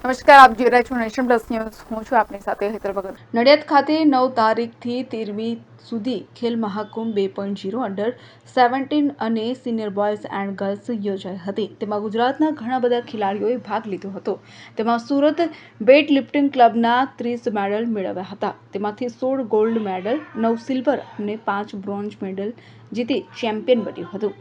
નમસ્કાર, આપ જોઈ રહ્યા છો નેશન પ્લસ ન્યૂઝ. હું છું આપની સાથે હેતલ ભગત. નડિયાદ ખાતે 9 તારીખથી 13મી સુધી ખેલ મહાકુંભ 2.0 અંડર 17 અને સિનિયર બોયઝ એન્ડ ગર્લ્સ યોજાઈ હતી. તેમાં ગુજરાતના ઘણા બધા ખેલાડીઓએ ભાગ લીધો હતો. તેમાં સુરત વેઇટ લિફ્ટિંગ ક્લબના 30 મેડલ મેળવ્યા હતા. તેમાંથી 16 ગોલ્ડ મેડલ, 9 સિલ્વર અને 5 બ્રોન્ઝ મેડલ જીતી ચેમ્પિયન બન્યું હતું.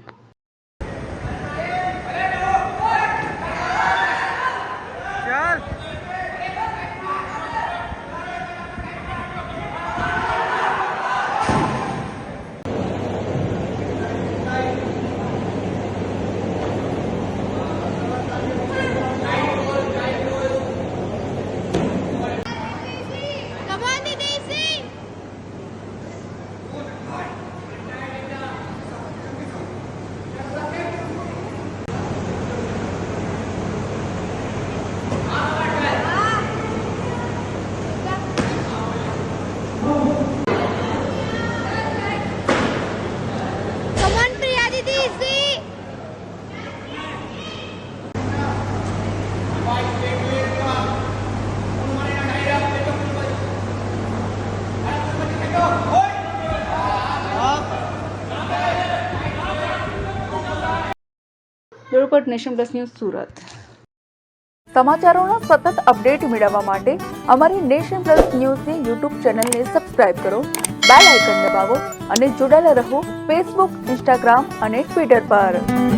Report nation plus news Surat. સમાચારોના સતત અપડેટ મેળવવા માટે અમારી નેશન પ્લસ ન્યૂઝની યુટ્યુબ ચેનલને સબસ્ક્રાઇબ કરો, બેલ આઇકન દબાવો અને જોડાયેલા રહો ફેસબુક, ઇન્સ્ટાગ્રામ અને ટ્વિટર પર.